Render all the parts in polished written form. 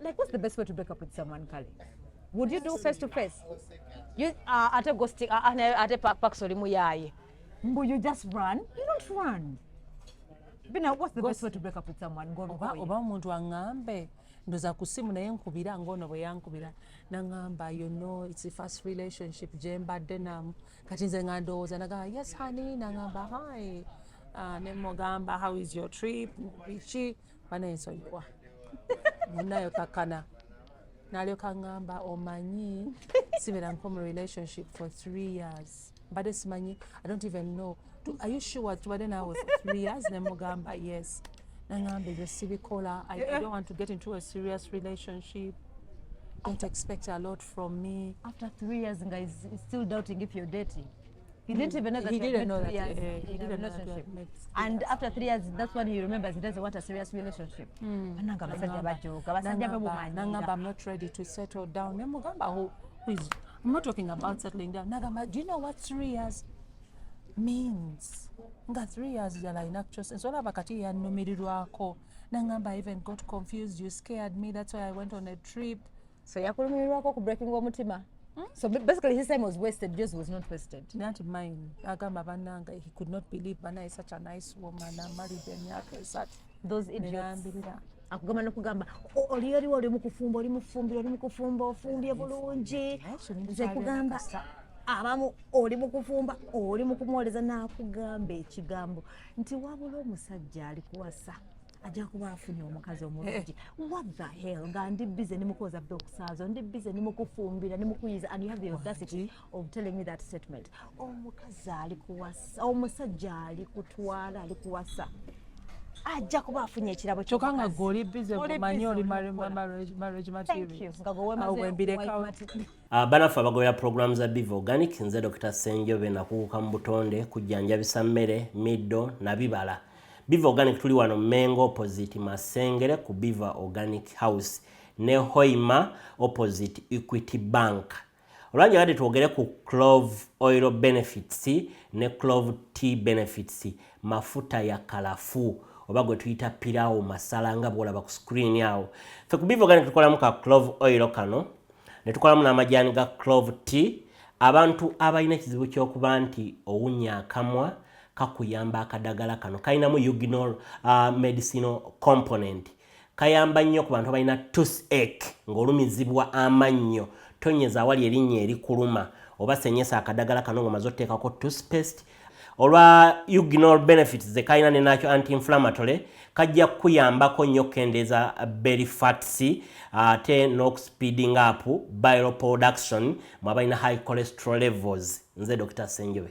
Like, what's the best way to break up with someone, Kali? Would you do face to face? You at a ghosting at a pack sorry muyaye. But you just run? You don't run. Bina, what's the best way to break up with someone? Oba omuntu angambe ndoza kusimu naye nkubira ngono bwe yankubira nangamba you know it's the first relationship je mbadde namu kati nze nga ndowooza nagamba yes honey nangamba hi ne mugamba how is your trip biki banensonyiwa munayo kakana nalyoka ngamba omanyi sibera nko mu relationship for 3 years mbadde simanyi I don't even know are you sure tubadde naawe for 3 years ne mugamba yes nangamba ebyo sibikola I don't want to get into a serious relationship don't expect a lot from me. After 3 years guys is still doubting if you're dating. He didn't even know that he didn't know that he didn't know that. And after 3 years that's when he remembers he doesn't want a serious relationship. Nangamba I'm not ready to settle down. Nemugamba I'm not talking about settling down. Nagamba, do you know what 3 years means? Nga 3 years jala inactress and so bakati yanumirirwako nangamba I even got confused, you scared me, that's why I went on a trip. So yakulumirirwako ku breaking omutima. So basically his time was wasted, yours was not wasted. Not mine. Agamba bananga he could not believe Bana is such a nice woman and married them yake such those idiots. Akugamba nokugamba oli oli mukufumba ofumbye bulungi nze kugamba abamu oli mukufumba oli mukumwoleza nakugamba ekigambo nti wabula omusajja ali kuwasa ajja kuba afunye omukazi omulungi. What the hell nga ndi busy nimukoza okusaaza ndi busy nimukufumbira nimukuyiza and you have the audacity of telling me that statement. Omukazi ali kuwasa omusajja ali kutwala ali kuwasa ajja kuba afunye ekirabo kyokanga goli busy kumanyi oli marriage material banafu abagolera programu za Biva Organic nze Dr. Senjobe nakuuka mu butonde kujjanjabisa mmere middo na bibala. Biva Organic tuli wano Mengo opposite Masengere ku Biva Organic House ne Hoima opposite Equity Bank. Olwanja kati twogere ku clove oil benefits ne clove tea benefits mafuta ya kalafu oba gwe tuyita pirawo masala nga bwolaba ku screen yawo. Ffe ku Biva Organic tukolamu ka clove oil kano ne tukolamu n'amajani ga clove tea. Abantu abalina ekizibu ky'okuba nti owunya akamwa kakuyamba akadagala kano kalinamu eugenol medicinal component kayamba nnyo ku bantu abalina toothache ng'olumizibwa amannyo tonyeza awali erinnya erikuluma oba senyesa akadagala kano ng'omaze otteekako toothpaste. Olwa eugenol benefits ze kalina ne nakyo anti-inflammatory kajja kuyambako nnyo kendeeza belly fats ate n'okuspeeding up bile production mu abalina high cholesterol levels. Nze Dr. Senjobe.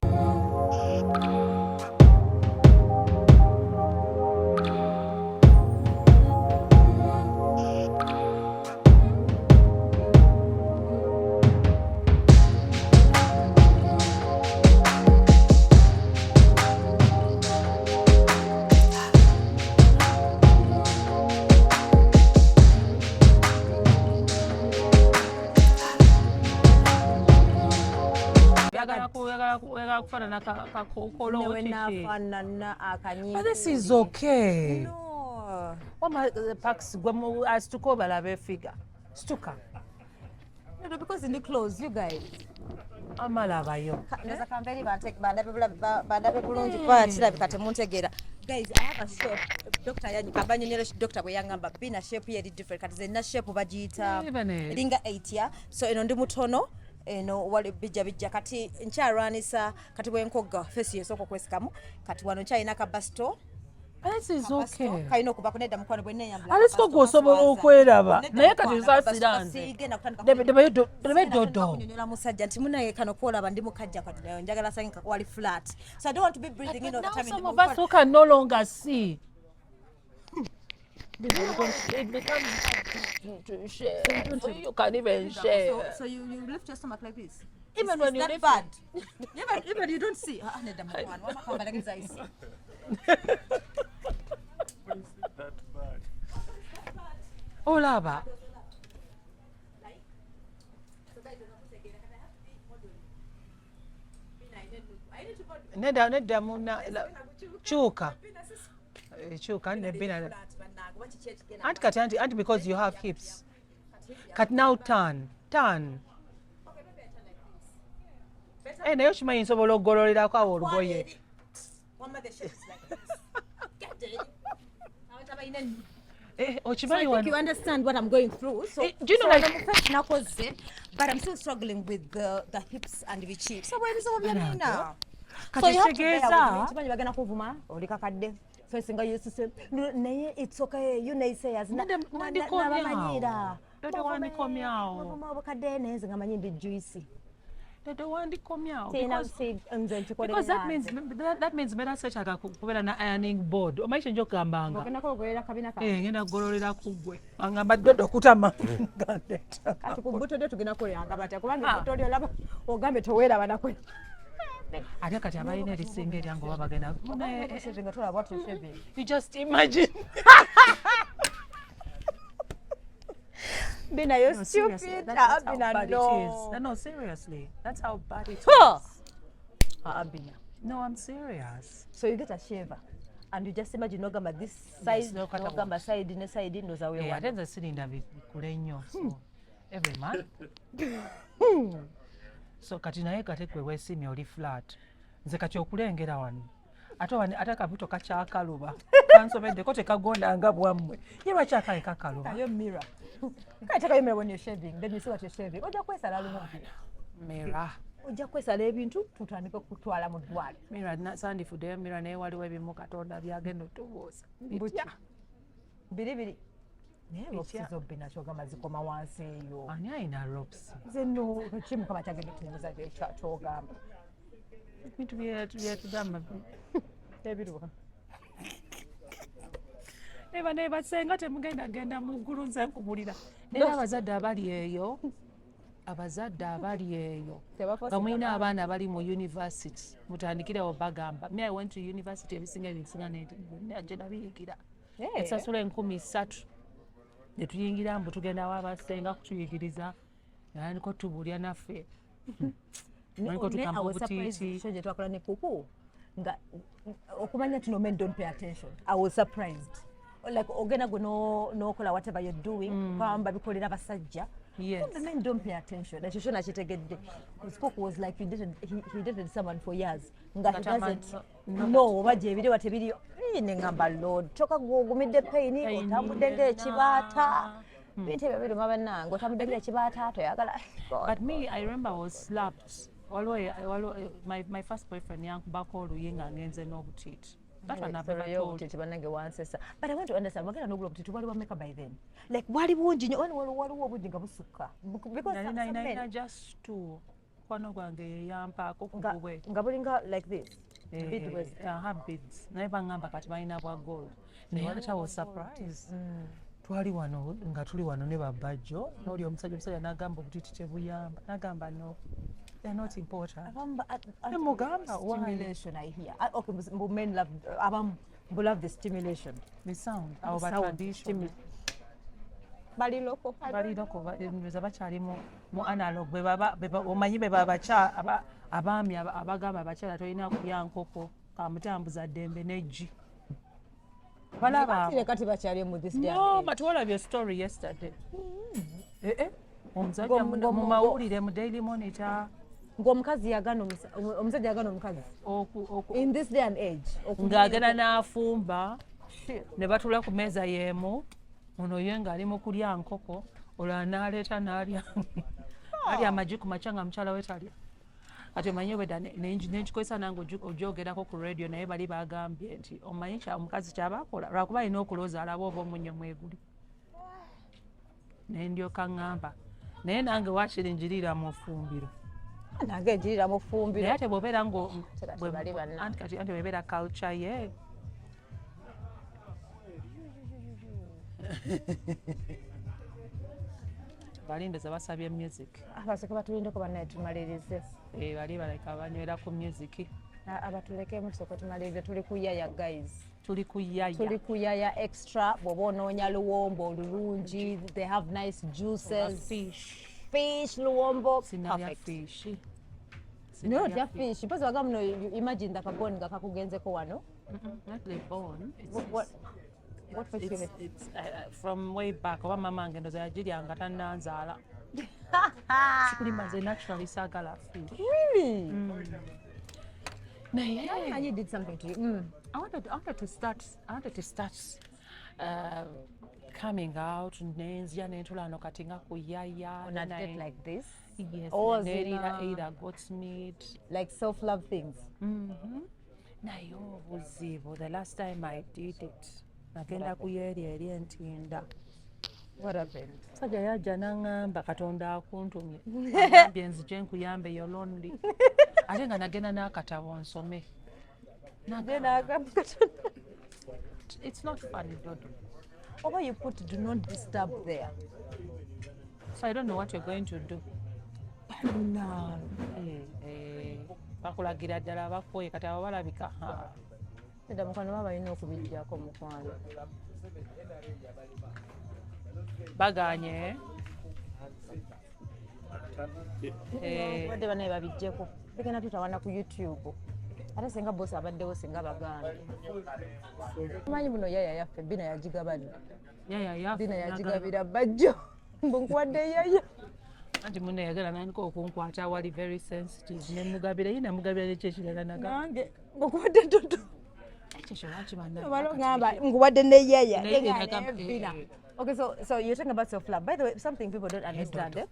But this is okay. No. What my packs as to cover la figure. Stuka. No, because in the clothes, you guys. Amalabayo. There's a company bandabe bulungi kwa kirabika temuntegeera. Guys, I have a shape. Dr. Yani kabanyonyero Dr. Bweyangamba Bina shape yeri different kati zenna shape bagiyita linga 8 ya. So eno ndi mutono eno wali bijja kati nkyalwanisa kati bwenkogga face yesoko kwesikamu kati wano nkyalina kabasto. This is okay. Kaino kuba kunedda mukwano bwe neyambula. Alisiko gosobola okweraba. Naye kati zasirande. Debe dodo. Kunyonyola musajja nti munaye kano kwolaba ndi mukajja kwa ddayo njagala sange wali flat. So I don't want to be breathing in all the time. Some of us who can no longer see. It becomes to share. So you can't even share. So you lift your stomach like this. Even when you lift bad. Even you don't see. Olaba. Neda muna chuka. Chuka ne Bina. Auntie because you have hips. Kati now turn. Naye okimanyi nsobola okugololerako awo olugoye. I think you understand what I'm going through. So, do you know, so like, but I'm still struggling with the hips and the cheeks. So where is all the now? So Kati you have to bear kitegeeza with me. Bagana kuvuma oli kakadde. First thing Yesu said, naye it's okay. You know say as wandikomyawo. Dodo wandikomyawo. Mama bakadde neze ngamanyi ndi juice. Dodo wandikomyawo. Because that means better search kubeera na ironing board. Omaisha njo kugambanga. Okenako ogolera kabina ka. Ngenda kugololera kugwe. Angamba dodo kutama. Kati ku buto dyo tugenda kuyanga bata kubanga buto lyo laba ogambe toweera banako. Ate kati abalina erisinga eryange oba bagenda. You You just imagine. Bina, you're No, stupid. seriously, that's how Bina, bad no. it is. No, seriously. That's how bad it Huh. is. Bina. No, I'm serious. So you get a shaver and you just imagine nogamba this side, no cut nogamba side ne side ndoza we Ate one. nze sirinda bikule nnyo. So every month. So kati naye kate kwe weesimye oli flat. Nze kati okulengera wano. Ate akabuto kakyakaluba. Kansobeddeko tekagonda nga bwammwe. Ye bakyakaye kakaluba. Kayo mirror. Kati takayo mirror when you're shaving. Then you see what you're shaving. Oja kwesala lumu. Mirror. Ojja kwesala ebintu tutandika kutwala mu ddwaliro. Mirror sandifuddeyo mirror naye waliwo ebimu Katonda byagenda otubuuza. Butya. Biri. Naye ropsi Bina kyogamba zikoma wansi eyo. Ani alina ropsi? Nze no kimu kama kyagenda kunyumiza kyogamba. Ebintu byetugamba Ebiruka. naye basenga temugenda mu ggulu nze nkubulira. Naye abazadde abali eyo nga mulina abaana abali mu university mutandikirewo bagamba. Me I went to university ebisinga nje nabiyigira. Esasula 3,000 ne tuyingira mbu tugenda wabasenga kutuyigiriza niko tubulya naffe. Niko tukamba butiiti. Shoje twakola ne kuku nga okumanya tino men don't pay attention. I was surprised. Like ogena go no kola whatever you're doing kwamba bikolera basajja. Yes. The men don't pay attention. That shoshona chitegedde. His cook was like he dated someone for years. Nga he doesn't no baje biri watebiri ngamba Lord toka gugumidde pain otambudde ng'ekibaata. Bintu ebyo mabannange otambudde ng'ekibaata toyagala. But me, I remember I was slapped. My first boyfriend yankubako oluyinga ngenze n'obutiiti. That one I've never told. But I want to understand, wagenda n'ogula obutiiti waliwo mmeka by then? Like waliwo nji nnyo waliwo obudde nga busukka. Nalina just two. Mukwano gwange yeyampaako ku bubwe. Nga bulinga like this? Beads. Have beads. Naye baŋŋamba kati balina bwa gold. Naye ate I was surprised. Twali wano nga tuli wano ne babajjo n'oli omusajja n'agamba obutiiti tebuyamba. N'agamba no. They're not important. Stimulation, I hear. Okay, men love the stimulation. The sound. Our tradition. Bali loko. Ndoza bakyali mu analog. Omanyi be babakyala abaami abagamba abakyala tolina kulya nkoko kamutambuza ddembe n'eggi. Kati bakyali mu this day. No, but what of your story yesterday? Omusajja mu mawulire mu Daily Monitor. Ng'omukazi omusajja yagana omukazi in this day and age ng'agenda n'afumba ne batula ku meeza y'emu ono ye ng'ali mu kulya nkoko olwo n'aleeta n'alya amagi ku makya nga mukyala we talya kati omanyi weda n'enkikozesa nange ogyogerako ku radio naye bali bagambye nti omanyi omukazi ky'abakola lwakuba alina okulooza alaba oba omunyo mweguli naye ndyoka ŋŋamba naye nange waakiri njirira mu ffumbiro nange njirira mu ffumbiro naye ate bw'obeera anti bw'ebeera culture ye balindoza basabye music abaseke batulindeko bannaye tumalirize bali baleka banywera ku music abatulekemu tusooka tumalirize tuli kuyaya guys tuli kuyaya extra bw'oba onoonya luwombo olulungi they have nice juices fish luwombo perfect no tya fish mpozi waga muno imagine the kaboni nga kakugenzeko wano not the bone What makes you It's from way back. Oba mama wange ndoza yagiryanga tannanzaala. Sikulimaze naturally saagala food. Really? Naye And you did something to you. I wanted to start coming out nenzya nentulano kati nga kuyaya On a date like this? yes Or nerira either goat's meat Like self-love things? naye obuzibu the last time I did it nagenda kuyeerya eri entinda. What happened? Sajja yajja n'aŋŋamba Katonda akuntumye agambye nzije nkuyambe you're lonely ate nga nagenda n'akatabo nsome. It's not funny, Dodo. Or you put do not disturb there. So I don't know what you're going to do. No. Bakulagira ddala bakoye kati abo balabika. Eda mukwano baba alina okubijjako mukwano. Baganye. Badde banaye babijjeko. Begenda tutawana ku YouTube. Ate singa bosi abaddewo singa baganda. Manyi muno yaya yaffe Bina yagigabadde. Bina yagigabira bajjo. Mbunkuwadde yaya. Anti munne yagala nandika okunkwata awali very sensitive. Nemugabira ye namugabira nekyo ekirala naga. Nange mbunkuwadde Dodo. Ekyo lwaki Balo ngamba nkuwadde ne yaya. Naye Bina. Okay, so you're talking about self-love. By the way, something people don't understand.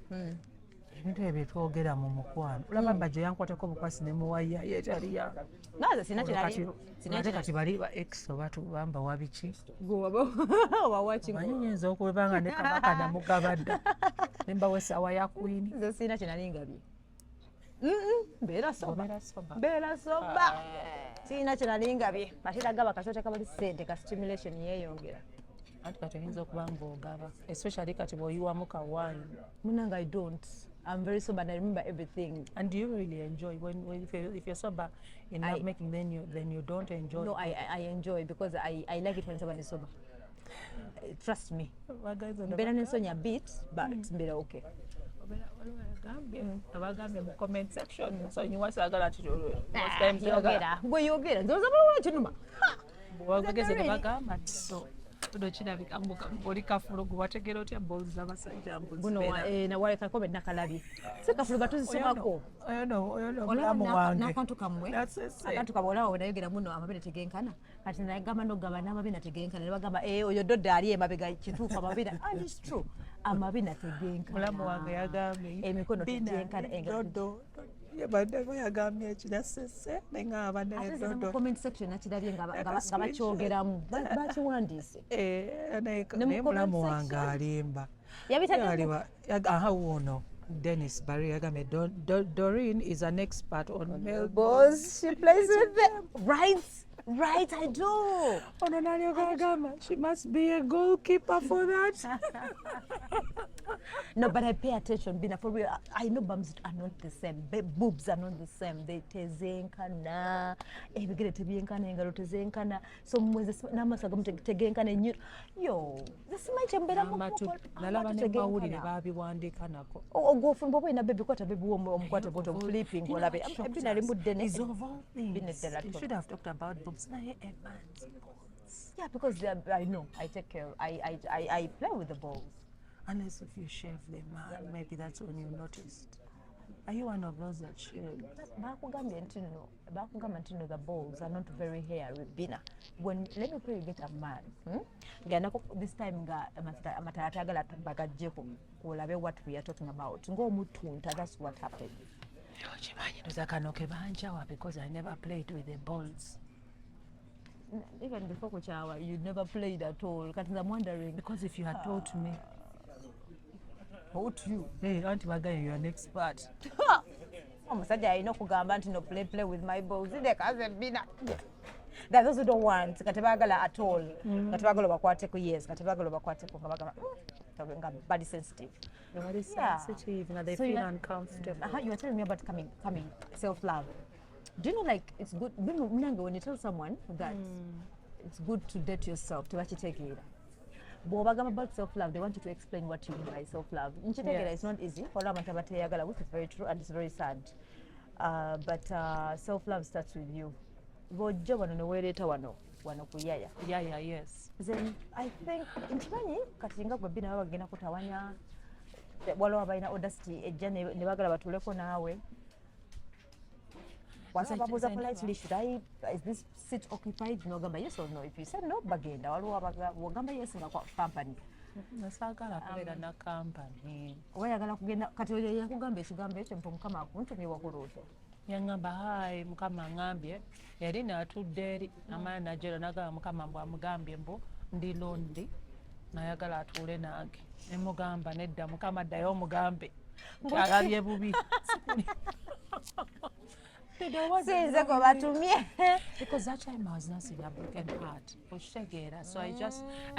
Ebintu ebyo twogera mu mukwano. Olaba bajjo yankwatako bukwasi ne muwaya yetaliya. Naze sina kirali. Ate kati bali ba ex oba tubamba wabiki. Oba wachi. Manyi nyinza okubanga ne kabaka namugabadda. Nemba wesawa ya queen. Nze sina kinali ngabye. Beera soba. Sina kinali ngabye. Matira gaba kasote kabali sente ka stimulation yeyongera. Anti kati oyinza okuba ng'ogaba, especially kati bw'oyiwamu kawaanyi. Munanga, I don't. I'm very sober and I remember everything. And do you really enjoy if you're sober in love making, then you don't enjoy? No, I enjoy because I like it when someone is sober. Trust me. Better than Sonia beat, but better okay. Abagambye mu comment section so you want sagala ati most times yogera ndoza bwachinuma bwageze bagamba so tudo kirabika oli kafulu gwategera otya balls z'abasajja mbuzi buno na wale kakome nakalabi se kafulu batuzisomako oyo mulamu wange nakantu kamwe akantu kabola we nayogera muno amabene tegenkana kati nagamba nogaba n'amabene tegenkana ne bagamba oyo Dodo ali emabega kituufu amabene and it's true amabene tegenkana mulamu wange yagambye emikono tegenkana Dodo yabadde yagambye ekirasese nengaba ne Dodo comment section nakirabye nga bakyogeramu bakiwandiise ne mulamu wange alimba yabitaliwa aha wuno Dennis Barry yagambye Doreen is an expert on male balls. She plays with them. Right, I do. Ono naliyogagamba she must be a goalkeeper for that. No, but I pay attention, Bina, for real. I know bums are not the same. Boobs are not the same. They tezenkana. Ebigere tebyenkana engalo tezenkana. So mweze namasaga tegenkana enyu. Yo, this might be better. Nalaba ne mawulire babiwandika nako. Go from bobo ina baby kwata baby omukwata boto flipping olabe. Bina limudde ne. Is of all things. You should have talked about boobs. Yeah, because I know. I take care. I play with the balls. Unless if you shave them, maybe that's when you noticed. Are you one of those that shave? Bakugambye ntino the balls are not very hairy, Bina. Let me pray you get a man. This time amatatagala bagajjeko olabe what we are talking about. Ng'omutunta, that's what happened. Because I never played with the balls. Even before Kuchawa, you never played at all. Because I'm wondering. Because if you had taught me. Taught you? Hey, Auntie Magaye, you're an expert. Omusajja alina okugamba nti no play with my balls. Bina. That those who don't want, kati baagala at all. Kati baagala bakwateko, yes. Kati baagala bakwateko nga bagamba body sensitive. Body sensitive, now they feel uncomfortable. You were telling me about coming self-love. Do you know, like, it's good, when you tell someone that it's good to date yourself, to actually take it. But about self-love, they want you to explain what you mean by self-love. It's not easy, which is very true and it's very sad. But self-love starts with you. wano ku yaya. Yaya, yes. Then I think nkimanyi kati nga gwe Bina baba bagenda kutawanya waliwo abalina audacity ejja ne bagala batuuleko naawe. Babuuza politely, is this seat occupied? N'ogamba yes or no. If you said no, bagenda. Waliwo wogamba yes nga company. Nasaagala kubeera na company. Oba yagala kugenda kati oyo yakugamba ekigambo ekyo mpu Mukama akuntumye wakulooto. Yaŋŋamba hayi Mukama aŋŋambye yali n'atudde eri amaana najjera n'agamba Mukama mbu amugambye mbu ndi londi n'ayagala atuule nange. Ne mugamba nedda Mukama addayo omugambe alabye bubi. Sinze gwe batumye. Because that time I was nursing a broken heart. So I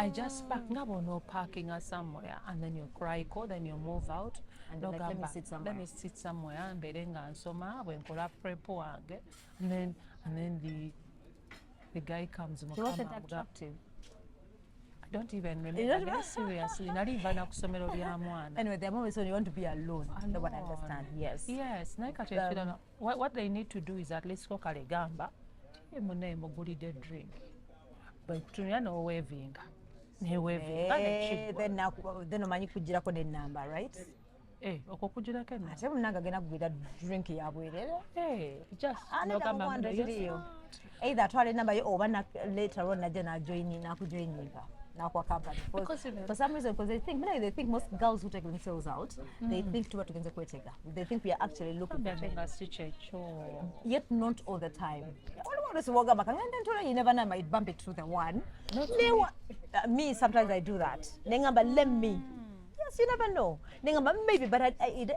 just parked. No parking somewhere, and then you cry, then you move out. And like, let me sit somewhere. And then the guy comes. He wasn't attractive. I don't even remember. Seriously, not even anyway, the moment when you want to be alone, no one understand. Yes. What they need to do is at least go kalegamba. Mugulide drink. But tunya no waving. Then omanyi kujirako ne number, right? Okukujira kenna. Ate munanga gena kugwira drink ya bwerere. Just no either atwale number yo oba later on najja na join na kujoininga. Now for company. For some reason, because they think most girls who take themselves out, they think to what they think we are actually looking for yet not all the time. You never know, I might bump it to the one. Me, sometimes I do that. But let me. Yes, you never know. Maybe, but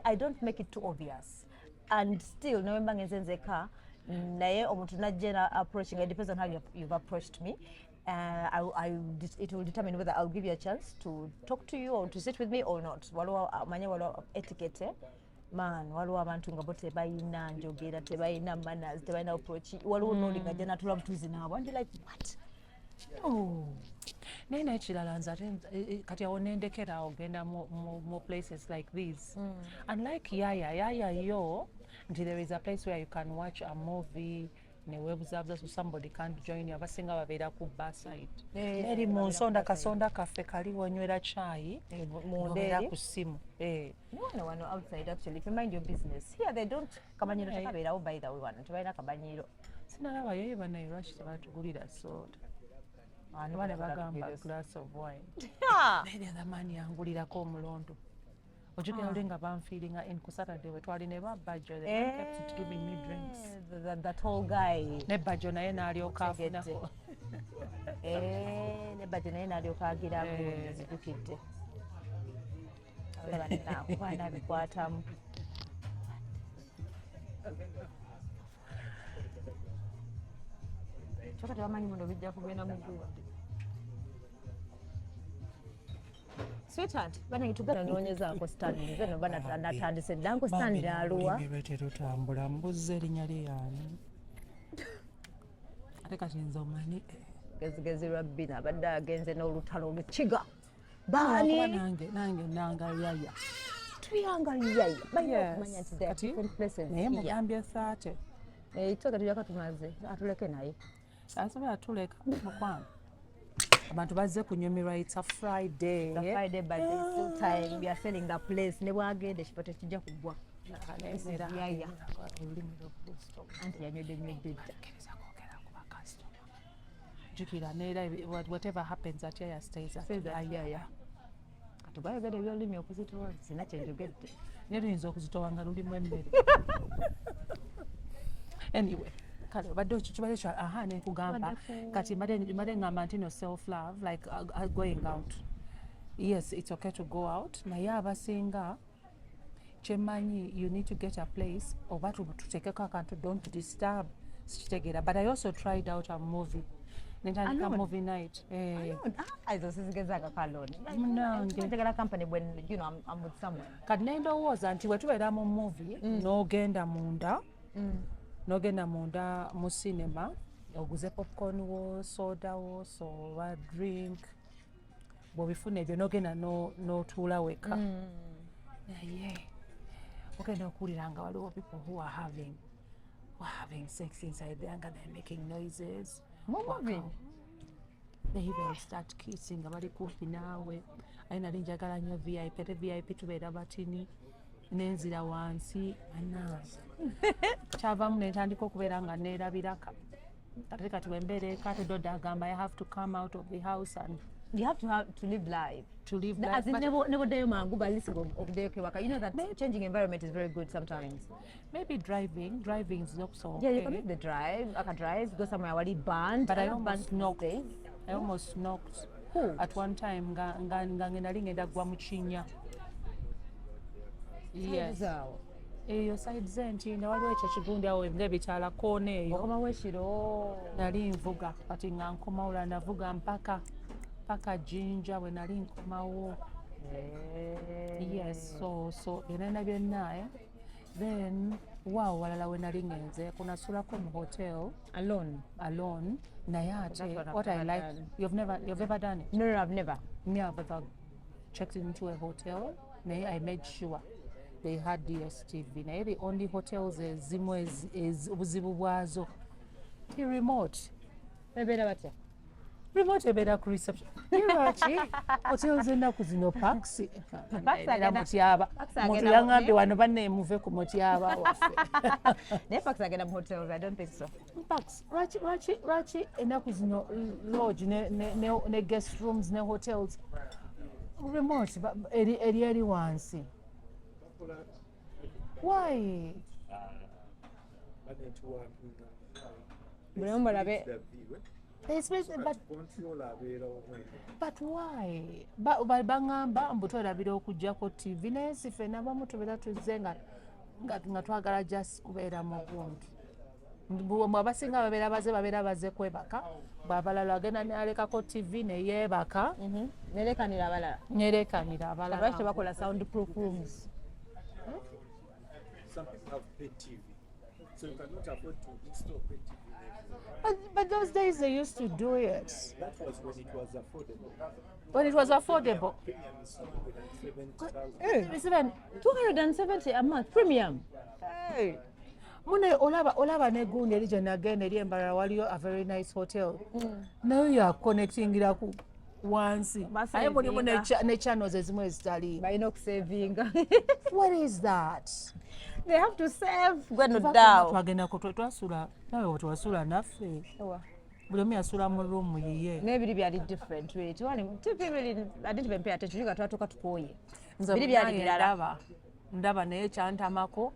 I don't make it too obvious. And still, no one is car. Approaching. It depends on how you've approached me. It will determine whether I'll give you a chance to talk to you or to sit with me or not. Waliwo etiquette. Man, waliwo abantu nga bo tebayina njogera, tebayina manners, tebayina approach. Waliwo noli nga jana tula butuzi naabo. And you're like, what? No. Nene ekirala nze ate kati awo nendekera ogenda more places like these. And like Yaya yo, there is a place where you can watch a movie. So somebody can't join you. Abasinga babeera ku barside. Eri mu nsonda kasonda kaffe kali wanywera chai mubeera ku ssimu. No outside actually. If you mind your business. Here they don't kabanyiro takabeerawo by the way wano. Tebalina kabanyiro. Sinalaba yoyo banayo lwaki tebatugulira soda. Bane bagamba glass of wine. Maybe the man yangulirako omulondo. Ojukira olinga banfiiringa in ku Saturday we twali ne babajjo they kept giving me drinks. That whole guy. Ne bajjo naye n'alyoka afunako. Ne bajjo naye n'alyoka agirako zidukidde. Abana bikwatamu. Choka tebamanyi muno bijja kugenda mu gundi. Sweetheart, bana itugana nonyezako stand nzeno bana natandise danko stand aluwa. Terutambula mbuze erinnya lyani. Ate kati nze omanyi gezigezi lwa Bina abadde agenze n'olutalo olukiga. Bani nange nanga Yaya. Tuyanga Yaya. Bayina okumanya nti there are different places. Naye mugambye 30. Itoka tujja katumaze atuleke naye. Asobola atuleka mukwano. Abantu bazze kunyumirwa it's a Friday. The Friday but there's still time. We are selling the place. Ne bwagende kipote kijja kugwa. Yaya. Anti yanywedde. Jukira neera whatever happens at Yaya stays at Yaya. Katugayogera ebyolulimi okuzitowa sina kyenjogedde. Ne luyinza okuzitowa nga lulimu emmere. Anyway. Kale badde okikibale kya nekugamba kati mbadde ngamba nti no self love like going out. Yes, it's okay to go out. Naye abasinga kyemanyi you need to get a place oba tuteekeko akantu don't disturb sikitegeera. But I also tried out a movie. Nentandika movie night. Ezo sizigezanga kaloni. Nange company when you know I'm with someone. Kati nendowooza nti wetubeera mu movie n'ogenda munda mu cinema oguze popcorn wo soda wo so drink bw'obifuna ebyo n'ogenda n'otuula weka naye ogenda okuwulira nga waliwo people who are having sex inside there nga they're making noises. they even start kissing nga bali kumpi naawe aye nali njagala nnyo vip ate vip tubeera batini nenzira wansi anaazi kyavamu netandika okubeera nga neerabiraka ate kati wembeera eka tedoda agamba I have to come out of the house and you have to live life. As in never day mangu balisi okudekebaka. You know that changing environment is very good sometimes. Maybe driving is also okay. Yeah, you can make the drive. I can drive, go somewhere where it's banned. But I almost knocked. Who? At one time nga nali ngenda gwa mu kinnya. Yes. Eyo side zenti na waliwo ekyo kigundi awo ng'ebitaala koona eyo. Okoma wekiro. Nali nvuga kati nga nkomawo navuga mpaka Jinja bwe nali nkomawo. Yes, so byonna then wow walala we nali ngenze kunasulako mu hotel alone naye ate what I like you've ever done it? No, I've never. Me, I've ever checked into a hotel naye I made sure they had DSTV naye the only hotels ezimu obuzibu bwazo ti remote Bebeera batya? remote ebeera ku reception lwaki hotels ennaku zino pax mutyaba omuntu yangambye wano banne muve ku mutyaba waffe naye pax agenda mu hotels. I don't think so. pax lwaki ennaku zino lodge ne guest rooms ne hotels remote eri wansi why Buli balabe. But why? Bangamba mbu twerabira okugjako TV naye si ffenna abamu tubeera tuzze nga twagala just kubeera mu buntu. Abasinga babeera baze kwebaka, bw'abalala agenda n'alekako TV ne yeebaka. Nerekanira abalala. Lwaki tebakola soundproof rooms? Some people have paid TV, so you cannot afford to install paid TV. But those days they used to do it. That was when it was affordable. When it was affordable. Premium is 270,000. 270 a month premium. Hey. Mune olaba negundi eri gye nagenda eri embalala waliyo a very nice hotel. Nayo ya connectingira ku wansi. Aye mulimu ne channels ezimu ezitali. Balina okusavinga. What is that? They have to save. Gweno dawo. Twagenda ko twasula nawe twasula naffe. Buli omu yasula mu room yiye. N'ebiri byali different. Two people I didn't even pay attention. Nga twatuuka tukooye. Biri byali birala. Ndaba naye kyantamako.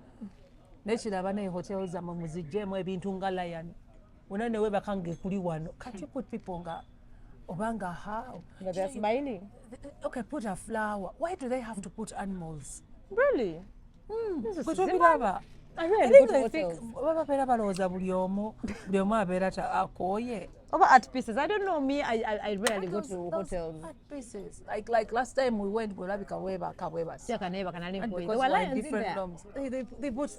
Nekiraba ne hotels zammwe muziggyemu ebintu nga Lion. Wonna ne weebaka ng'ekuli wano. Can't you put people nga obanga how? They're smiling. Okay, put a flower. Why do they have to put animals? Really? I think babeera balowooza buli omu abeera akooye. Over art pieces. I don't know me. I rarely go to hotels. Art pieces. Like last time we went, Bulabika Webaka Webas. They were like different rooms. They put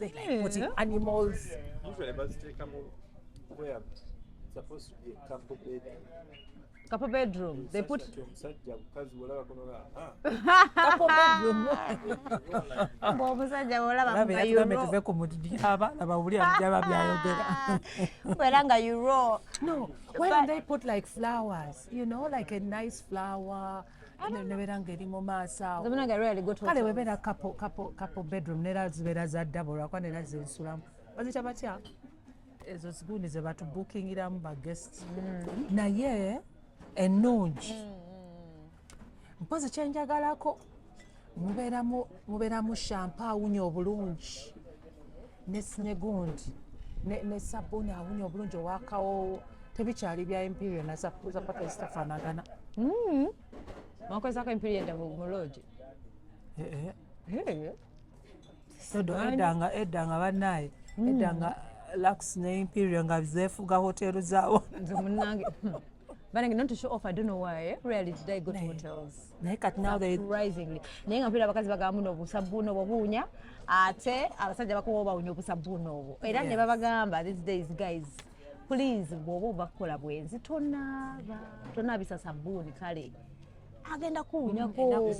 animals. Usually, but take a where supposed to be a couple bedroom. They put couple bedroom. No, why don't they put like flowers? You know, like a nice flower. Really go to we better couple bedroom. Nera zibera za double. Akwa nera zinsulamu. Bazita batya? Ezo zigundi ze batu booking iramu ba guests. Na ye ennungi mpozi kyenjagalako mubeeramu shampa awunya obulungi negundi ne sabuni awunya obulungi owakawo tebikyali bya imperial nasapuza paka zitafaanagana mwakozako imperial mu lodge eddanga bannaye eddanga Lux ne imperial nga zeefuga hotelu zaawo But not to show off, I don't know why. Rarely did I go to hotels. Now they surprisingly. Nenga mpira bakazi bagamuno obusabuno obunya ate abasajja bakoba bawunya obusabuno obo. Era ne babagamba these days guys please bwoba bakola bwenzi tonabisa sabuni kale agenda kuwunyako.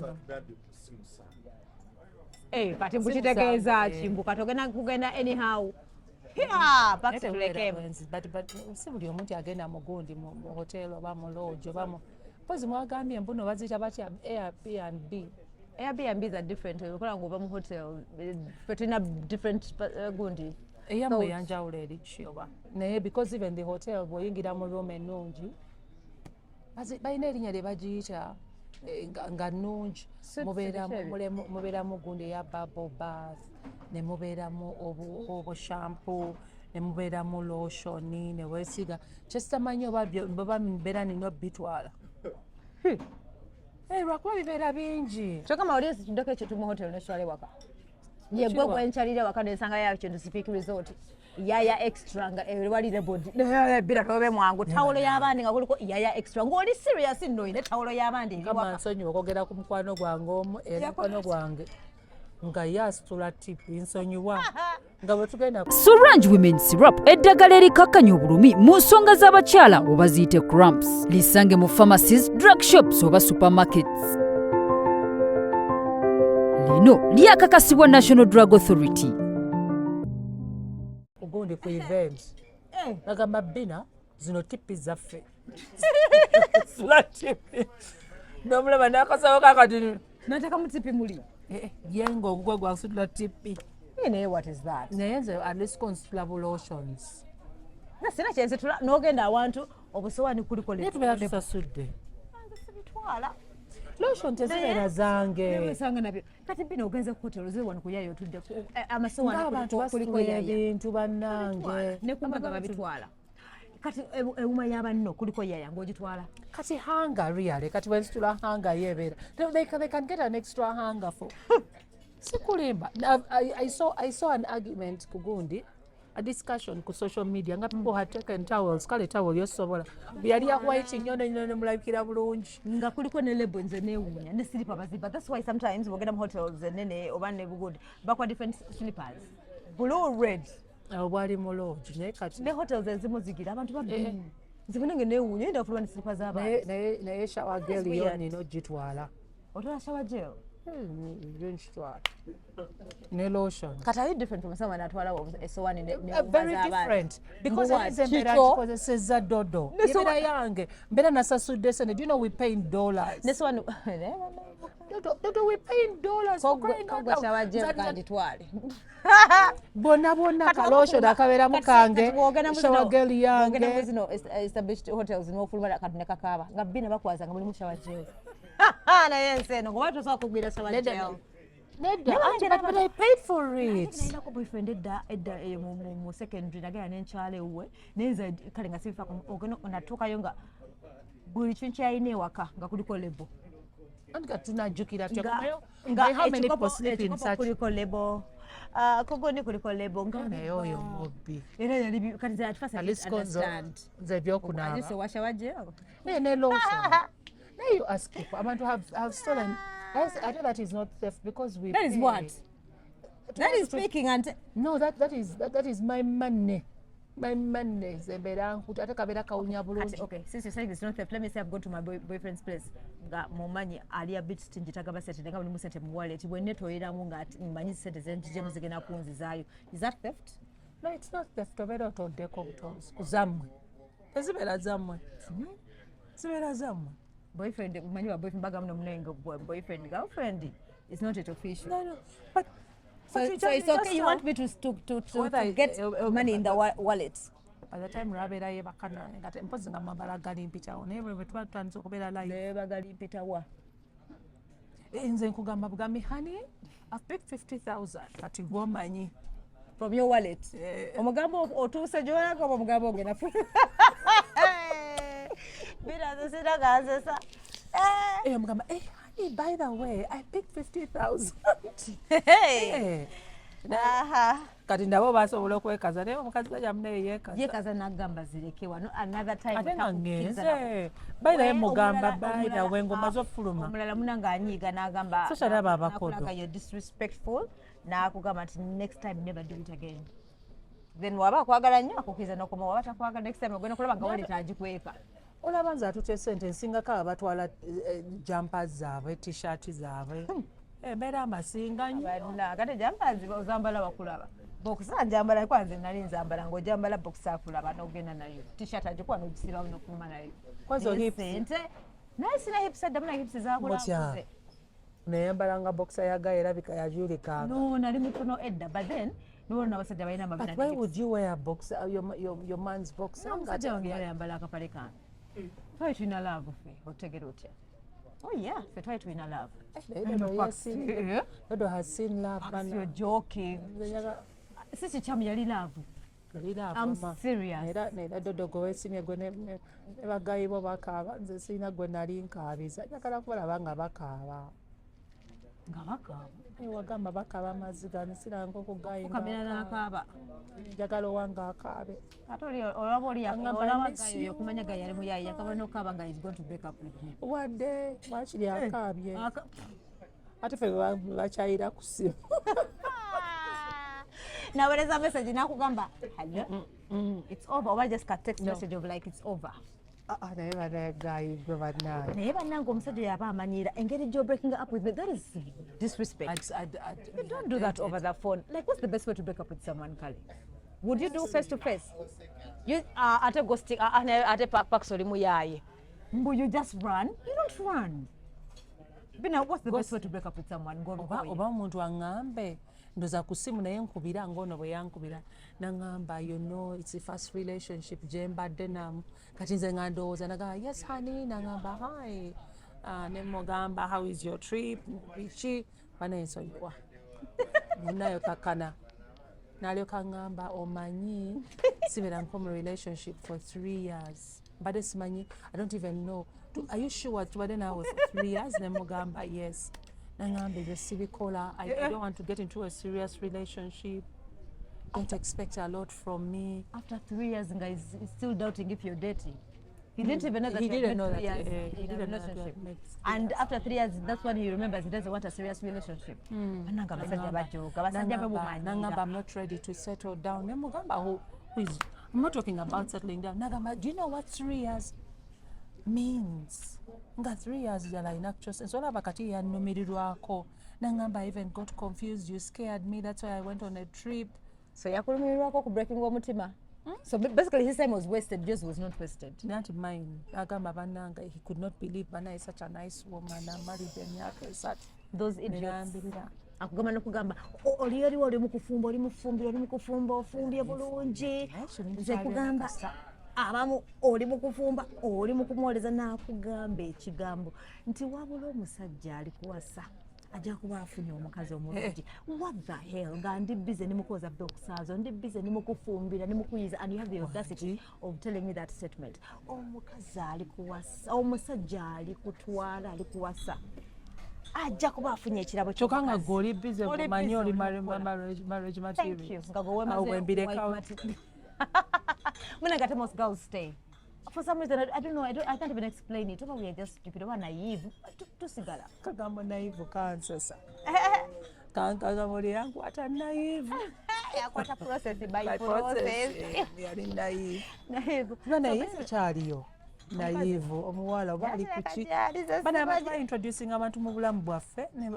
Kati mbukitegeza kimbuka togenda kugenda anyhow. Yeah, back Naye to tebubeera Lake. bwenzi, but si buli omuntu agenda mu gundi mu hotel oba mu lodge oba mu mpozi mwagambye mbuno baziyita batya Airbnb. Airbnbs are different. Okola ng'ova mu hotel, tulina different gundi. Eyammwe yanjawulo eri ki oba naye because even the hotel bw'oyingira mu room ennungi balina erinnya lye bagiyita nga nnungi mubeeramu gundi eya bubble bath ne mubeeramu obushampo ne mubeeramu lotioni ne weesiga kyesitamanyi oba mbeera nina obbitwala lwakuba bibeera bingi Kyokka mawulire situddeko ekyo mu hotel n'ekitwala ewaka. Ye gwe gwencalira waka n'ensanga yayo kintu Speak Resort. Yaya extra nga ewalire bodi. Bira tobe mwangu tawulo y'abandi nga kuliko yaya extra. Ng'oli serious nno ine tawulo y'abandi eri kama waka. nsonyiwa okwogera ku mukwano gwange omu era mukwano gwange nga yasitula tipu nsonyiwa nga bwe tugenda Sorange Women Syrup eddagala erikakkanya obulumi mu nsonga z'abakyala oba ziyite cramps. Lisange mu pharmacies, drug shops oba supermarkets. Lino lyakakasibwa National Drug Authority. ugundi ku event nagamba Bina zino tipi zaffe sula tipi nomulaba nakasawo kakati Nataka mutipi muli. yenga ogugwa gwasitula tipi What is that? naye nze at least consitula lotions Na sina kyenze tula n'ogenda awantu obusowaani kuliko naye tubeera tusasudde Bitwala. lotion tezibeera zange Wesanga nabyo. Kati Bina ogenze ku hotel ziri wano ku yayo otudde amasowaani ng'abantu kuliko basitula yaya. ebintu bannange Ne kumbaga babitwala. Kati ewuma y'abanno kuliko yaya ng'ogitwala. kati hanga really kati wensitula hanga yebeera they can get an extra hanga for sikulimba I saw an argument kugundi a discussion ku social media nga people had taken towels kale towel yosobola yali ya white nyono nyono mulabikira bulungi Nga kuliko ne lebo nze neewuunya ne silipa baziba. That's why sometimes bw'ogenda mu hotels ennene oba ne bugudi bakwa different slippers. Blue, red. obwali mu lodge naye kati Ne hotels ezimu zigira abantu babbi. Nzibone nge neewuunya enda ofulwa ne slippers z'abantu. naye shower gel yo nina ogitwala Otwala shower gel. yo nkitwala ne lotion Kati are you different from someone atwala esowaani ne very different because What? nze mbeera Kito? nkozesezza dodo embeera yange mbeera nasasudde sente do you know we pay in dollars nesowaani dodo we pay in dollars for crying out kogwa shower loud. gel Nzadde- kagitwale. bonna kaloosho akabeeramu kange shower gel yange zino established hotels n'ofuluma kati ne kakaaba nga Bina bakwaza nga mulimu shower gel. Naye ensi eno ngoba tosobola kugwira shower gel. nedda anti but I paid for it Nayinako boyfriend edda mu secondary nagenda nenkyala ewuwe nenza kale nga sibifaako ogenda natuukayo nga buli kintu kyalina ewaka nga kuliko lebo. anti kati tunajjukira Nga how many people ekikopo sleep in such kuliko lebo. Kugundi kuliko lebo nga naye oyo mubbi era yali kati za atfasa aliskonzo nze ebyokunaaba Alice washa waje. ne lotion now you ask people abantu have stolen I know that is not theft because we That is pay. what? That is speaking and No, that is my money. My money. Zebera nkutu ate kabeera kawunya bulungi. okay, since you're saying it's not theft, let me say I've gone to my boyfriend's place. Nga mumanyi ali a bit stingy tagaba sente nga buli musente mu wallet. Bwenne toyeramu nga mmanyi sente zenjije zigenda kunzizaayo. Is that theft? No, it's not theft. Obeera otoddeko butonzi kuzammwe. Tezibeera zammwe. Zibeera zammwe. Boyfriend, mumanyi wa boyfriend bagamu nomunenga boyfriend girlfriend is not yet official. No. But So it's okay. You want me to get money in the wallet? by the time lwabeera yebakana nga mpozi nga mabala gali mpitawo naye bwe tuba tutandise okubeera live Nebagali mpitawa. nze nkugamba bugambi honey I've picked 50,000 kati gwomanyi From your wallet. Omugambo otuuse gy'olaga oba omugambo ogenda fu. Bina zisina ganzesa. omugamba honey by the way I picked 50,000 Hey. Aha. kati nabo basobola okwekaza naye omukazi bajamune yeekaza Yekaza nagamba zireke wano another time. ate nga ngenze by the way mugamba by the way ngoma zofuluma Omulala muna ng'anyiiga n'agamba. So shall I have a kodo? Nakulaga you're disrespectful. N'akugamba nti next time never do it again. Then waba akwagala nnyo akukiriza n'okoma waba takwagala next time ogenda kulaba nga waleta agikweka. olaba nze atute sente nsingako abatwala jampa zaabwe t-shirt zaabwe embeera amasinga nnyo Kati jambazi ozambala bakulaba. boxer njambala kwanze nali nzambala ng'ojambala boxer kulaba n'ogenda nayo t-shirt agikuba n'ogisirawo n'okuma nayo Kwanza hips. sente naye sina hips addamu na hips zakulakuze neyambalanga boxer ya gaye erabika yajulikanga. no nali mutono edda but then nolona abasajja balina But amabina why would you wear a boxer, your man's boxer? omusajja wange yayambala akapale kange twali tulina laavu ffe otegera otya oh yeah ffe twali tulina laavu Dodo has seen love. you're joking sisi kyamu yali laavu I'm serious. Nera Dodo gwe weesimye gwe ne bagayi bo bakaaba nze sirina gwe nali nkaabiza njagala kubalaba nga bakaaba nga bakaaba wagamba bakaaba amazzi gani siranga okugayi kukamera n'akaaba njagala owange akaabe ate olaba olaba gayo okumanya gayo yali muyayi yakaba n'okaaba nga is going to break up with me wadde wakiri akaabye ate ffe bakyayira ku simu naweleza message nakugamba hello it's over oba just a text message of like it's over naye banagayi gwe bannange naye bannange omusajja yaba amanyira engeri gyo breaking up with me that is disrespect you don't do that over the phone like what's the best way to break up with someone Kale would you do face to face you ate ghosting ate pak soli muyaye mbu you just run you don't run Bina what's the best way to break up with someone oba omuntu aŋŋambe ndoza ku ssimu naye nkubira ng'ono bwe yankubira naŋŋamba you know it's the first relationship gye mbadde namu kati nze nga ndowooza nagamba yes honey naŋŋamba hi ne mugamba how is your trip biki banensonyiwa munayo kakkana n'alyoka ŋŋamba omanyi sibeera nko mu relationship for 3 years mbadde simanyi I don't even know are you sure tubadde naawe for 3 years ne mugamba yes nangamba ebyo sibikola I don't want to get into a serious relationship don't expect a lot from me after 3 years nga is still doubting if you're dating he didn't even know that he didn't know that he didn't know that and after 3 years that's when he remembers he doesn't want a serious relationship ananga basajja bajoga basajja bebumanyi nangamba I'm not ready to settle down ne mugamba who is I'm not talking about settling down nagamba do you know what 3 years means nga 3 years yalaina kukyose nsolaba kati yanumirirwako nangamba I even got confused you scared me that's why I went on a trip so yakulumirirwako ku breaking omutima so basically his time was wasted yours was not wasted not mine agamba bananga he could not believe Bana is such a nice woman I'm married emyaka such those idiots akugamba nokugamba oli yaliwo oli mukufumba oli mufumbira oli mukufumba ofumbye bulungi nze kugamba abamu oli mukufumba oli mukumwoleza nakugamba ekigambo nti wabula omusajja ali kuwasa ajja kuba afunye omukazi omulungi what the hell nga ndi busy nimukoza boxazo ndi busy nimukufumbira nimukuyiza and you have the audacity of telling me that statement omukazi ali kuwasa omusajja ali kutwala ali kuwasa ajja kuba afunye ekirabo kyokka nga gwe oli busy omanyi oli marriage material nga gwe wemaze when I got most girls stay for some reason I don't know I can't even explain it we are just stupid or naive tusigala kagambo naive kansesa kankagambo yangu ata naive yakwata process by process yali naive naive kyaliyo naive omuwala oba ali kuki bana ba introducing abantu mu bulamu bwaffe ne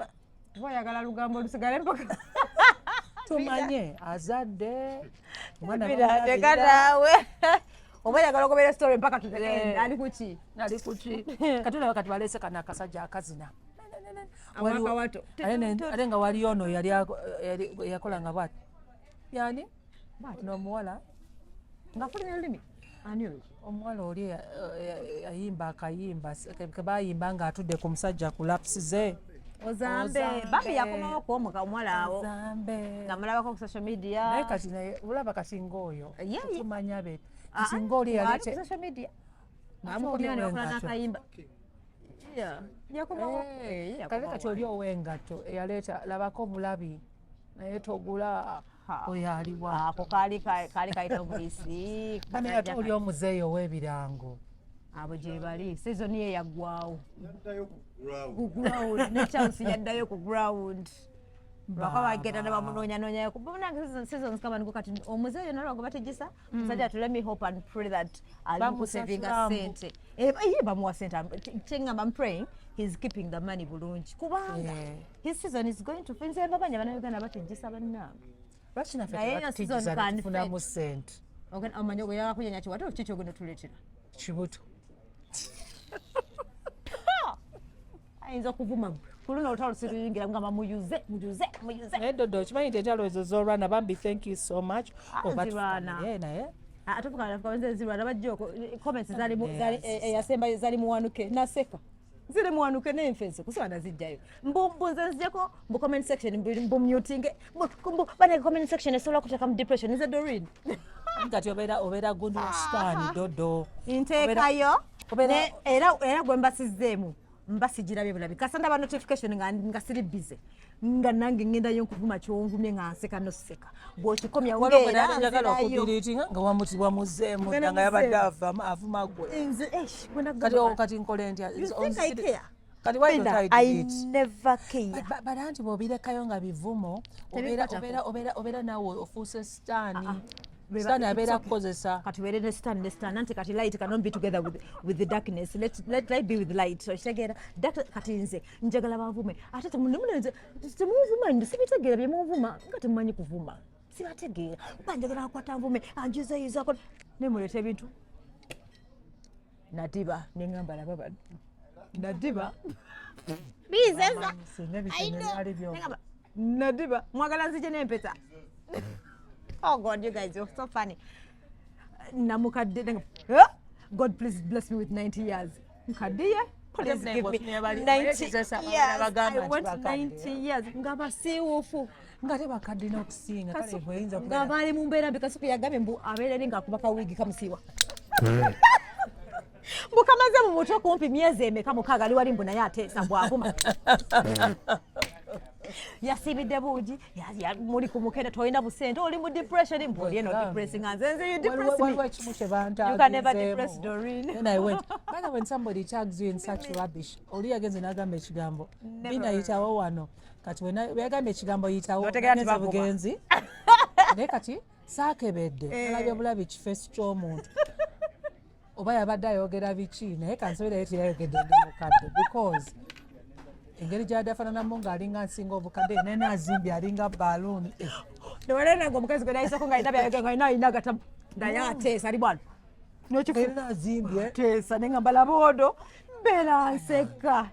bayagala lugambo lusigale mpaka tumanye azadde mwana tekatawe oba yagala okubeera story mpaka tutegende ali kuki katulaba kati balese kana akasajja akazina ate nga wali ono yali yakolanga bwati yani n'omuwala nga fulina olulimi ani oyo omuwala oli yayimba akayimba kebayimba nga atudde ku musajja ku lapsize ozambe Babie yakomawo kuomuka omuwala awo nga mulabako ku social media naye kati olaba kasinga oyo tumanya be kasinga oli yalete social media bamukomyewo nebakola n'akayimba yakomawo kati oli ow'engatto eyaleeta labako obulabi naye togula oyo aliwa ako kaali kayita obuyisi naye ate oli omuzeeyo ow'ebirango abo gye bali seasoni ye yaggwawo ku ground ne Chelsea yaddayo ku ground baka bagenda ne bamunoonyanoonya kubonanga seasons kama niko kati omuzeeyo nalwago bategesa musajja ati let me hope and pray that alimukusavinga sente ye bamuwa sente kyengamba I'm praying he's keeping the money bulungi kubanga his season is going to nze babanya bannayuganda bategesa bannange lwakinaffe Naye tebatutigiza season netufunamu ssente omanyi ogenda kunyenya kiwate kiki ogenda tuleetera kibuto ayinza okuvuma kuluna olutalo siruyingira mugamba muyuze naye dodo okimanyi nti entalo ezo z'olwana bambi thank you so much zirwana. naye ate tukaenze zirwana bajjoko comments eyasembayo zali muwanuke naseka ziri muwanuke n'enfensi kusoba nazijjayo mbunze nzijjako mu comment section mbumutinge bana comment section esobola kuteeka mu depression nze Doreen kati obeera good stand dodo nteekayo era gwe mbasizzeemu mbasijirabye bulabi kasa ndaba notification nga siri busy nga nange ngendayo nkuvuma kyonvumye nga nseka noseka bw'okikomya njagala okudiriitinga nga wamuzeemu nga yabadde avuma gwe kati nkole ntya kati why don't I delete? I never care. Bala nti bw'obirekayo nga bivumo obeera naawe ofuuse sitaani sitaani abeera akukozesa kati weere ne stand anti kati light cannot be together with the darkness let light be with light so kitegeera kati nze njagala bavume ate temunze temuvuma ndi sibitegeera bye muvuma nga temumanyi kuvuma sibategeera banjagala akwata nvume anjizayizako nemuleeta ebintu nadiba neŋŋamba laba bano nadiba bizeza nadiba mwagala nzije n'empeta. Oh God, you guys, you're so funny. Namukadde, God please bless me with 90 years. Mukaddiye, please give me 90 years. I want 90 years. Ngaba siwufu. Ngate bakadde n'okusinga kale bweyinza nga baali mu mbeera mbi kasuku yagambye mbu abeereri ng'akuba kawigi kamusiiwa. Mukamaze mu mutwe kumpi myezi emeka mukaaga ali wali mbu naye ateesa bw'avuma. Yasibidde buugi muli ku mukene tolina busente oli mu depression mbuli eno depressing nze you depress me you can never depress Doreen. And I went but when somebody tags you in such rubbish oli yagenze n'agamba ekigambo Bina yitawo wano kati we yagamba ekigambo yitawo bugenzi naye kati saakebedde alabye bulabi kifeesi ky'omuntu oba yabadde ayogera biki naye kansobera yeti yayogedde ndi mukadde because engeri gy'adde afaananamu ng'alinga nsinga obukadde naye azimbye alinga baluuni newalena omukazi gwe nayisako nga alina byayogera nga alina alina agatamu naye ateesa ali bwana azimbye teesa neŋŋamba laboodo mbeera nseka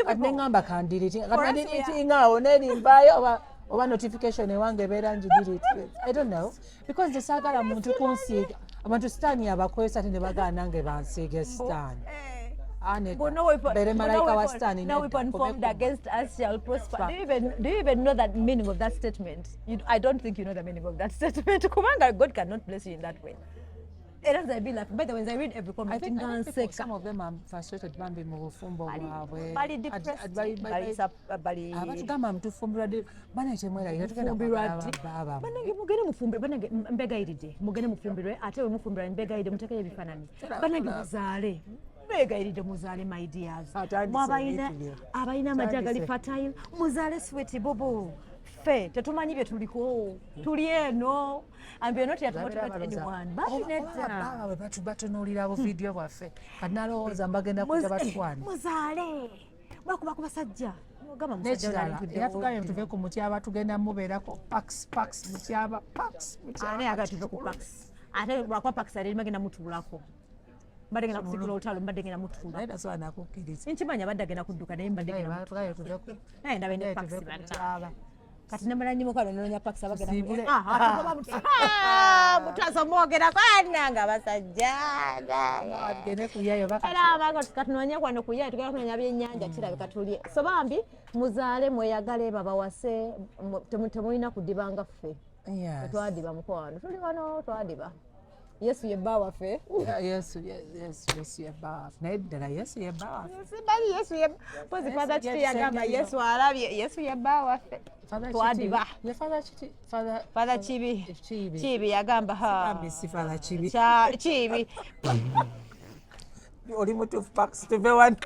kati neŋŋamba kandiritingaawo nerimbayo oba notification ewange ebeera njidiriti I don't know because tesaagala muntu kunsiiga abantu sitaani abakwesa ate ne bagala nange bansiige sitaani no weapon formed against us shall prosper. Do you even know the meaning of that statement? I don't think you know the meaning of that statement. Kumanga, God cannot bless you in that way. It has been like, by the way, I read every comment. I think some of them are frustrated bambi mu bufumbo bwabwe. Bali depressed. Bali. Abatugamba mtufumbirwa bana kyemwera tugenda baba. Banange mugende mufumbirwe banange mbegayiride. Mugende mufumbirwe ate we mufumbirwa mbegayiride mutekeyo ebifaananyi. Banange muzaale. Mbegayiride muzaale my dears. Abalina amagye agali fertile muzaale sweet bubu. Fe tetumanyi bye tuliko tuli eno and we are not yet motivated anyone but batunuulira bu video bwaffe kati nalowooza mbagenda kuja batwana muzaale bakuba ku basajja ogamba musajja era tugambye tuve ku mutyaba tugenda mubeerako pax mutyaba pax ane aga tuve ku pax ate lwakwa pax ali magenda mutuulako mbadde ngenda kusikula olutalo mbadde ngenda mutuula naye tasobola nakukkiriza nkimanya badde agenda kudduka naye mbadde ngenda tuve ku naye ndaba ne pax mutyaba kati namala nnyo mukalo nonya pakisa bagenda mutaso mwogera kwananga abasajja agende kuyayo kati nonya kwano kuyayo tugenda kunenya byennyanja kirabika tulye so bambi muzaale mweyagale babawase temulina kudibanga ffe twadiba mukwano tuli wano twadiba Yesu ye bba waffe Yesu ye bba waffe naye ddala Yesu ye bba waffe simanyi Yesu ye pozi Father Kiti yagamba Yesu alabye Yesu ye bba waffe twadiba Father Kibi yagamba Kibi oli mutuufu pax tuve wano